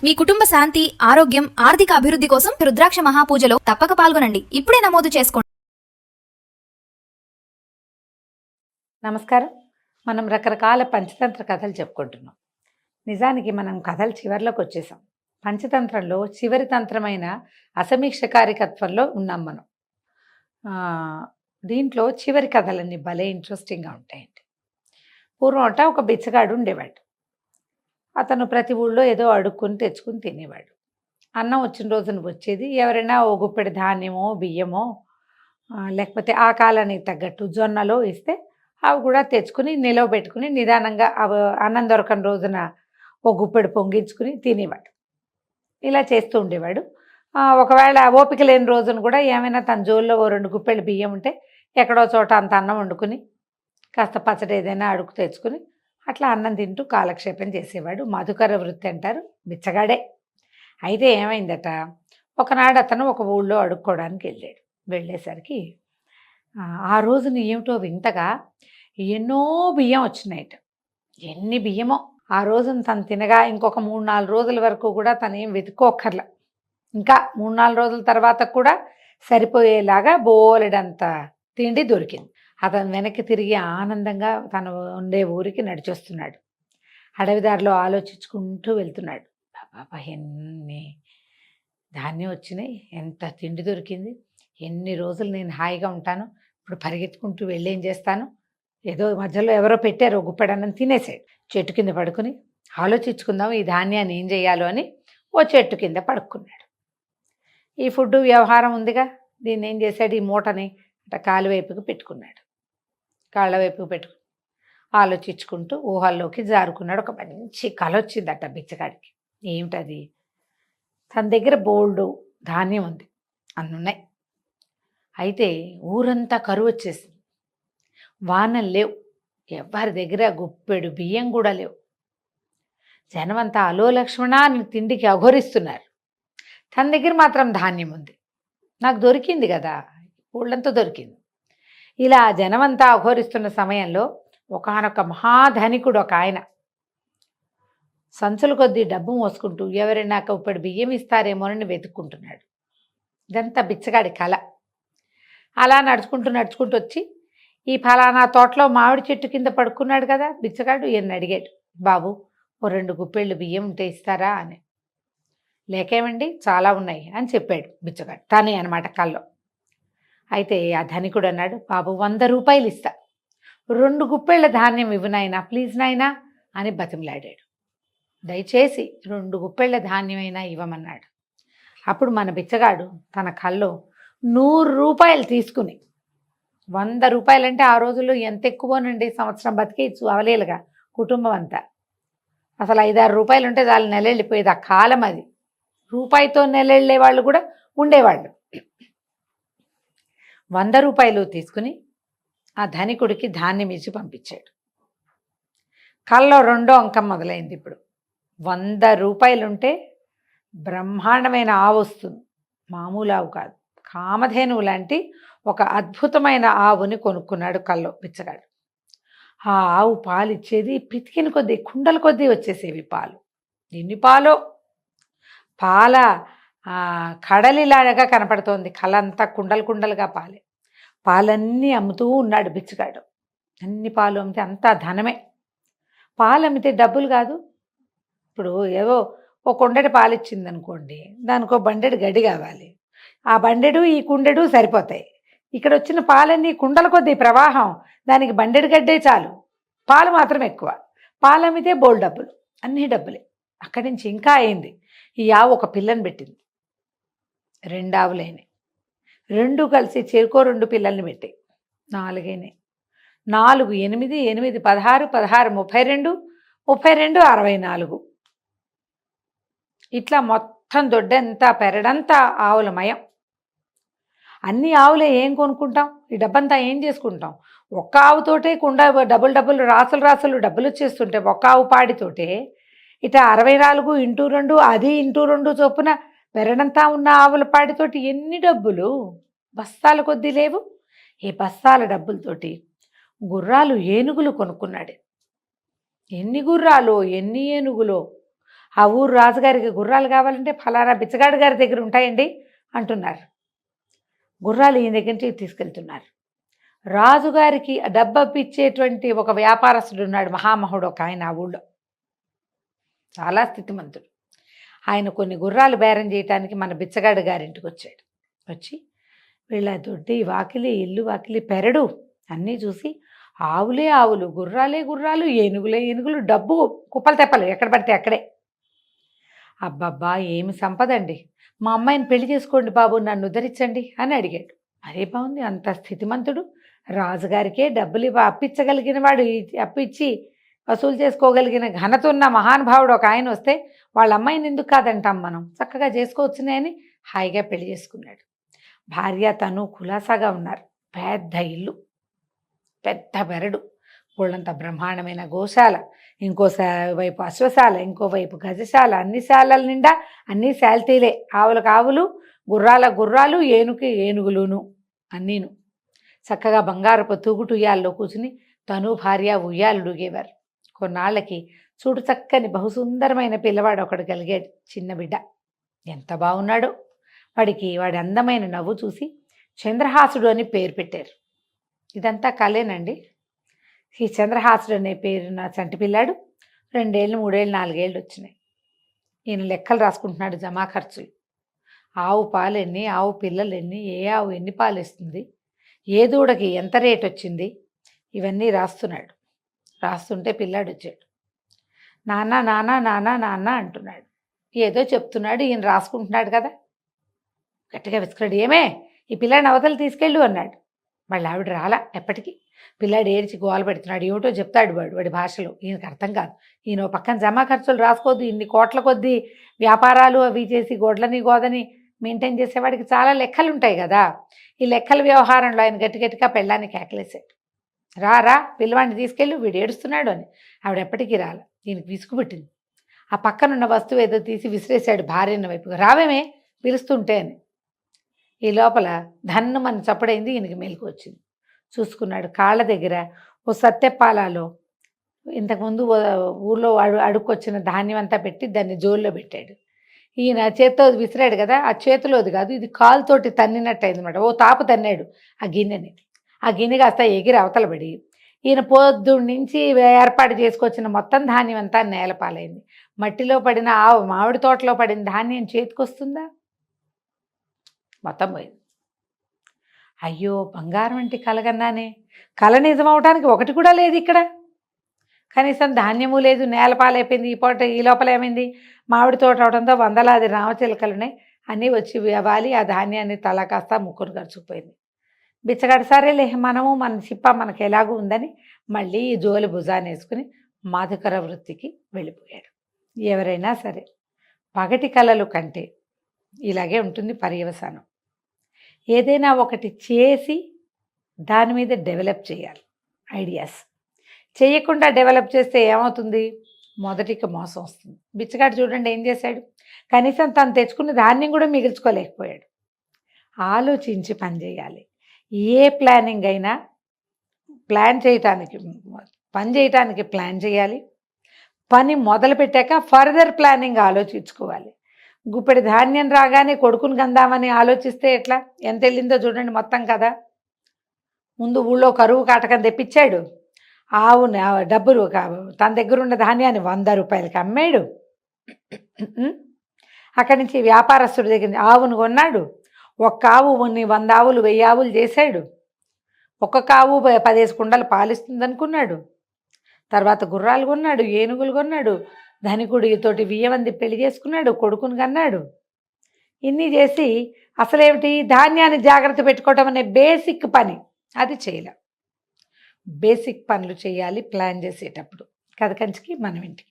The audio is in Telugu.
మీ కుటుంబ శాంతి, ఆరోగ్యం, ఆర్థిక అభివృద్ధి కోసం రుద్రాక్ష మహాపూజలో తప్పక పాల్గొనండి. ఇప్పుడే నమోదు చేసుకోండి. నమస్కారం. మనం రకరకాల పంచతంత్ర కథలు చెప్పుకుంటున్నాం. నిజానికి మనం కథల చివరిలోకి వచ్చేసాం. పంచతంత్రంలో చివరి తంత్రమైన అసమీక్షకారికత్వంలో ఉన్నాం మనం. దీంట్లో చివరి కథలన్నీ భలే ఇంట్రెస్టింగ్గా ఉంటాయండి. పూర్వం ఒక బిచ్చగాడు ఉండేవాడు. అతను ప్రతి ఊళ్ళో ఏదో అడుక్కుని తెచ్చుకుని తినేవాడు. అన్నం వచ్చిన రోజున వచ్చేది, ఎవరైనా ఓ గుప్పెడి ధాన్యమో బియ్యమో లేకపోతే ఆ కాలానికి తగ్గట్టు జొన్నలో ఇస్తే అవి కూడా తెచ్చుకుని నిలవ పెట్టుకుని నిదానంగా అవి అన్నం దొరకని రోజున ఓ గుప్పెడు పొంగించుకుని తినేవాడు. ఇలా చేస్తూ ఉండేవాడు. ఒకవేళ ఓపిక లేని రోజున కూడా ఏమైనా తన జోల్లో ఓ 2 గుప్పెళ్ళు బియ్యం ఉంటే ఎక్కడో చోట అంత అన్నం వండుకుని కాస్త పచ్చడి ఏదైనా అడుగు తెచ్చుకుని అట్లా అన్నం తింటూ కాలక్షేపం చేసేవాడు. మధుకర వృత్తి అంటారు, బిచ్చగాడే. అయితే ఏమైందట, ఒకనాడు అతను ఒక ఊళ్ళో అడుక్కోవడానికి వెళ్ళేసరికి ఆ రోజున ఏమిటో వింతగా ఎన్నో బియ్యం వచ్చినాయట. ఎన్ని బియ్యమో! ఆ రోజున తను తినగా ఇంకొక 3-4 రోజుల వరకు కూడా తను ఏం వెతుక్కోక్కర్లా. ఇంకా 3-4 రోజుల తర్వాత కూడా సరిపోయేలాగా బోలెడంత తిండి దొరికింది. అతను వెనక్కి తిరిగి ఆనందంగా తను ఉండే ఊరికి నడిచొస్తున్నాడు. అడవిదారిలో ఆలోచించుకుంటూ వెళ్తున్నాడు. బాబా, ఎన్ని ధాన్యం వచ్చినాయి, ఎంత తిండి దొరికింది, ఎన్ని రోజులు నేను హాయిగా ఉంటాను, ఇప్పుడు పరిగెత్తుకుంటూ వెళ్ళి ఏం చేస్తాను, ఏదో మధ్యలో ఎవరో పెట్టారు గుప్పెడన్నం తినేసాడు. చెట్టు కింద పడుకుని ఆలోచించుకుందాం ఈ ధాన్యాన్ని ఏం చేయాలో అని ఓ చెట్టు కింద పడుకున్నాడు. ఈ ఫుడ్ వ్యవహారం ఉందిగా, దీన్ని ఏం చేశాడు, ఈ మూటని అట్లా కాలు వైపుకి పెట్టుకున్నాడు. కాళ్ళ వైపుకి పెట్టుకుని ఆలోచించుకుంటూ ఊహల్లోకి జారుకున్నాడు. ఒక మంచి కల వచ్చిందట బిచ్చగాడికి. ఏమిటది, తన దగ్గర బోల్డు ధాన్యం ఉంది, అన్నున్నాయి. అయితే ఊరంతా కరువు వచ్చేసింది, వానలు లేవు, ఎవరి దగ్గర గుప్పెడు బియ్యం కూడా లేవు. జనమంతా అలో లక్ష్మణ అని తిండికి అఘోరిస్తున్నారు. తన దగ్గర మాత్రం ధాన్యం ఉంది, నాకు దొరికింది కదా, ఊళ్ళంతా దొరికింది. ఇలా జనమంతా అఘోరిస్తున్న సమయంలో ఒకానొక మహాధనికుడు ఒక ఆయన సంచుల కొద్దీ డబ్బు మోసుకుంటూ ఎవరైనా ఇప్పుడు బియ్యం ఇస్తారేమోనని వెతుక్కుంటున్నాడు. ఇదంతా బిచ్చగాడి కళ. అలా నడుచుకుంటూ వచ్చి ఈ ఫలానా తోటలో మామిడి చెట్టు కింద పడుకున్నాడు కదా బిచ్చగాడు. ఈయన్ని అడిగాడు, బాబు ఓ 2 గుప్పెళ్ళు బియ్యం ఉంటే ఇస్తారా అని. లేకేమండి, చాలా ఉన్నాయి అని చెప్పాడు బిచ్చగాడు, తానే అనమాట కల్లో. అయితే ఆ ధనికుడు అన్నాడు, బాబు 100 రూపాయలు ఇస్తా, 2 గుప్పెళ్ళ ధాన్యం ఇవ్వు నాయనా, ప్లీజ్ నాయనా అని బతిమలాడాడు. దయచేసి 2 గుప్పెళ్ళ ధాన్యమైనా ఇవ్వమన్నాడు. అప్పుడు మన బిచ్చగాడు తన కల్లో 100 రూపాయలు తీసుకుని, 100 రూపాయలంటే ఆ రోజుల్లో ఎంత ఎక్కువనండి, సంవత్సరం బతికేయచ్చు అవలేలుగా కుటుంబం అంతా. అసలు 5-6 రూపాయలు ఉంటే చాలు, నెలెళ్ళిపోయేది ఆ కాలం అది. రూపాయితో నెలెళ్ళే వాళ్ళు కూడా ఉండేవాళ్ళు. 100 రూపాయలు తీసుకుని ఆ ధనికుడికి ధాన్యం ఇచ్చి పంపించాడు. కల్లో 2వ అంకం మొదలైంది. ఇప్పుడు 100 రూపాయలుంటే బ్రహ్మాండమైన ఆవు వస్తుంది, మామూలు ఆవు కాదు, కామధేనువు లాంటి ఒక అద్భుతమైన ఆవుని కొనుక్కున్నాడు కల్లో బిచ్చగాడు. ఆ ఆవు పాలు ఇచ్చేది, పితికిన కొద్దీ కుండల కొద్దీ వచ్చేసేవి పాలు. ఎన్ని పాలో, పాల కడలిలాగా కనపడుతోంది, కళ్ళంతా కుండలుగా పాలే. పాలన్నీ అమ్ముతూ ఉన్నాడు బిచ్చగాడు. అన్ని పాలు అమ్మితే అంతా ధనమే. పాలు అమ్మితే డబ్బులు కాదు. ఇప్పుడు ఏవో ఒక కుండెడు పాలు ఇచ్చింది అనుకోండి, దానికో బండెడు గడ్డి కావాలి, ఆ బండెడు ఈ కుండెడు సరిపోతాయి. ఇక్కడ వచ్చిన పాలన్నీ కుండల కొద్దీ ప్రవాహం, దానికి బండెడు గడ్డే చాలు, పాలు మాత్రం ఎక్కువ. పాలు అమ్మితే బోల్ డబ్బులు, అన్ని డబ్బులే. అక్కడి నుంచి ఇంకా అయింది. ఈ ఆవు ఒక పిల్లని పెట్టింది, 2 ఆవులైనాయి. 2 కలిసి చెరుకో 2 పిల్లల్ని పెట్టాయి, 4 అయినాయి. 4, 8, 8, 16, 16, 32, 32, 64. ఇట్లా మొత్తం దొడ్డంతా పెరడంతా ఆవులమయం. అన్ని ఆవులే ఏం కొనుక్కుంటాం, ఈ డబ్బంతా ఏం చేసుకుంటాం. ఒక్క ఆవుతోటే కుండ డబ్బులు రాసులు డబ్బులు వచ్చేస్తుంటే, ఒక్క ఆవు పాడితోటే ఇట 64 × 2, అది × 2 చొప్పున పెరడంతా ఉన్న ఆవుల పాడితోటి ఎన్ని డబ్బులు, బస్తాల కొద్దీ లేవు. ఈ బస్తాల డబ్బులతోటి గుర్రాలు ఏనుగులు కొనుక్కున్నాడు. ఎన్ని గుర్రాలో ఎన్ని ఏనుగులో, ఆ ఊరు రాజుగారికి గుర్రాలు కావాలంటే ఫలానా బిచ్చగాడు గారి దగ్గర ఉంటాయండి అంటున్నారు. గుర్రాలు ఈయన దగ్గర నుంచి తీసుకెళ్తున్నారు. రాజుగారికి డబ్బప్పిచ్చేటువంటి ఒక వ్యాపారస్తుడు ఉన్నాడు, మహామహుడు ఒక ఆయన ఆ ఊళ్ళో, చాలా స్థితిమంతుడు. ఆయన కొన్ని గుర్రాలు బేరం చేయటానికి మన బిచ్చగాడు గారింటికి వచ్చాడు. వచ్చి వీళ్ళ దొడ్డి వాకిలి, ఇల్లు వాకిలి, పెరడు అన్నీ చూసి ఆవులే ఆవులు, గుర్రాలే గుర్రాలు, ఏనుగులే ఏనుగులు, డబ్బు కుప్పలు తెప్పలు ఎక్కడ పడితే అక్కడే. అబ్బబ్బా ఏమి సంపదండి, మా అమ్మాయిని పెళ్లి చేసుకోండి బాబు, నన్ను ఉద్ధరించండి అని అడిగాడు. అరే బాగుంది, అంత స్థితిమంతుడు, రాజుగారికే డబ్బులు అప్పించగలిగిన వాడు, అప్పిచ్చి వసూలు చేసుకోగలిగిన ఘనత ఉన్న మహానుభావుడు ఒక ఆయన వస్తే వాళ్ళ అమ్మాయిని ఎందుకు కాదంటాం మనం, చక్కగా చేసుకోవచ్చునే అని హాయిగా పెళ్లి చేసుకున్నాడు. భార్య తను కులాసాగా ఉన్నారు. పెద్ద ఇల్లు, పెద్ద బెరడు, వాళ్ళంత బ్రహ్మాండమైన గోశాల, వైపు అశ్వశాల, ఇంకోవైపు గజశాల, అన్ని శాలల నిండా అన్నీ శాల్తీలే, ఆవులకు ఆవులు, గుర్రాల గుర్రాలు, ఏనుగుకి ఏనుగులును అన్నీను. చక్కగా బంగారపు తూగుటుయ్యాల్లో కూర్చుని తను భార్య ఉయ్యాలుడుగేవారు. కొన్నాళ్ళకి చూడు చక్కని బహుసుందరమైన పిల్లవాడు ఒకడు కలిగాడు, చిన్న బిడ్డ. ఎంత బాగున్నాడో, వాడి అందమైన నవ్వు చూసి చంద్రహాసుడు అని పేరు పెట్టారు. ఇదంతా కలేనండి. ఈ చంద్రహాసుడు అనే పేరున్న చంటి పిల్లాడు 2 ఏళ్ళు 3 ఏళ్ళు 4 ఏళ్ళు వచ్చినాయి. ఈయన లెక్కలు రాసుకుంటున్నాడు, జమా ఖర్చులు. ఆవు పాలు ఎన్ని, ఆవు పిల్లలు ఎన్ని, ఏ ఆవు ఎన్ని పాలు ఇస్తుంది, ఏ దూడకి ఎంత రేట్ వచ్చింది, ఇవన్నీ రాస్తున్నాడు. రాస్తుంటే పిల్లాడు వచ్చాడు. నాన్న నాన్న నాన్న నాన్న అంటున్నాడు. ఏదో చెప్తున్నాడు, ఈయన రాసుకుంటున్నాడు కదా. గట్టిగా విసుకున్నాడు, ఏమే ఈ పిల్లాడిని అవతల తీసుకెళ్ళు అన్నాడు. మళ్ళీ ఆవిడ రాలా ఎప్పటికీ. పిల్లాడు ఏడ్చి గోల పెడుతున్నాడు, ఏమిటో చెప్తాడు వాడి భాషలో, ఈయనకు అర్థం కాదు. ఈయన పక్కన జమా ఖర్చులు రాసుకోవద్దు, ఇన్ని కోట్ల కొద్దీ వ్యాపారాలు అవి చేసి గొడ్లని గోదని మెయింటైన్ చేసేవాడికి చాలా లెక్కలు ఉంటాయి కదా. ఈ లెక్కల వ్యవహారంలో ఆయన గట్టిగా పెళ్ళాన్ని కేకలేశాడు. రా పిల్లవాడిని తీసుకెళ్ళు, వీడు ఏడుస్తున్నాడు అని. ఆవిడ ఎప్పటికీ రాల. ఈయనకి విసుగుపెట్టింది. ఆ పక్కనున్న వస్తువు ఏదో తీసి విసిరేశాడు భార్యన్న వైపుగా, రావేమే పిలుస్తుంటే అని. ఈ లోపల ధన్ను మన చప్పుడైంది, ఈయనకి మెలకు వచ్చింది. చూసుకున్నాడు, కాళ్ళ దగ్గర ఓ సత్తెప్పాలలో ఇంతకుముందు ఊర్లో అడుక్కొచ్చిన ధాన్యం అంతా పెట్టి దాన్ని జోల్లో పెట్టాడు. ఈయన చేత్తో విసిరాడు కదా, ఆ చేతిలోది కాదు, ఇది కాలుతోటి తన్నినట్టు అయిందన్నమాట. ఓ తాపు తన్నాడు ఆ గిన్నెని. ఆ గిన్నె కాస్త ఎగిరి అవతల పడి ఈయన పొద్దున్న నుంచి ఏర్పాటు చేసుకొచ్చిన మొత్తం ధాన్యం అంతా నేలపాలైంది. మట్టిలో పడిన మామిడి తోటలో పడిన ధాన్యం చేతికొస్తుందా? మొత్తం పోయింది. అయ్యో బంగారం అంటే కలగన్నానే, కళ నిజమవటానికి ఒకటి కూడా లేదు ఇక్కడ. కనీసం ధాన్యము లేదు, నేలపాలైపోయింది. ఈ లోపల ఏమైంది, మామిడి తోట అవడంతో వందలాది రామచిలకలున్నాయి, అన్నీ వచ్చి వాలి ఆ ధాన్యాన్ని తల కాస్త ముక్కును ఖర్చుకుపోయింది. బిచ్చగాడు సరేలే మనము మన చిప్ప మనకు ఎలాగూ ఉందని మళ్ళీ ఈ జోలి భుజాన్ని వేసుకుని మాధుకర వృత్తికి వెళ్ళిపోయాడు. ఎవరైనా సరే పగటి కళలు కంటే ఇలాగే ఉంటుంది పర్యవసానం. ఏదైనా ఒకటి చేసి దాని మీద డెవలప్ చేయాలి ఐడియాస్. చేయకుండా డెవలప్ చేస్తే ఏమవుతుంది, మొదటికి మోసం వస్తుంది. బిచ్చగాడు చూడండి ఏం చేశాడు, కనీసం తను తెచ్చుకున్న ధాన్యం కూడా మిగిల్చుకోలేకపోయాడు. ఆలోచించి పని చేయాలి. ఏ ప్లానింగ్ అయినా పని చేయటానికి ప్లాన్ చేయాలి. పని మొదలు పెట్టాక ఫర్దర్ ప్లానింగ్ ఆలోచించుకోవాలి. గుప్పెడి ధాన్యం రాగానే కొడుకుని కందామని ఆలోచిస్తే ఎట్లా, ఎంత వెళ్ళిందో చూడండి మొత్తం కదా. ముందు ఊళ్ళో కరువు కాటకం తెప్పించాడు, ఆవుని డబ్బులు తన దగ్గర ఉన్న ధాన్యాన్ని 100 రూపాయలకి అమ్మాడు. అక్కడి నుంచి వ్యాపారస్తుడి దగ్గర ఆవును కొన్నాడు. ఒక్క ఆవు 100 ఆవులు 1000 ఆవులు చేశాడు. ఒక్కొక్క ఆవు 15 కుండలు పాలిస్తుంది అనుకున్నాడు. తర్వాత గుర్రాలు కొన్నాడు, ఏనుగులు కొన్నాడు, ధనికుడితోటి 1000 మంది పెళ్లి చేసుకున్నాడు, కొడుకుని కన్నాడు. ఇన్ని చేసి అసలేమిటి, ధాన్యాన్ని జాగ్రత్త పెట్టుకోవటం అనే బేసిక్ పని అది చేయలే. బేసిక్ పనులు చేయాలి ప్లాన్ చేసేటప్పుడు. కథ కంచికి మనం ఇంటికి.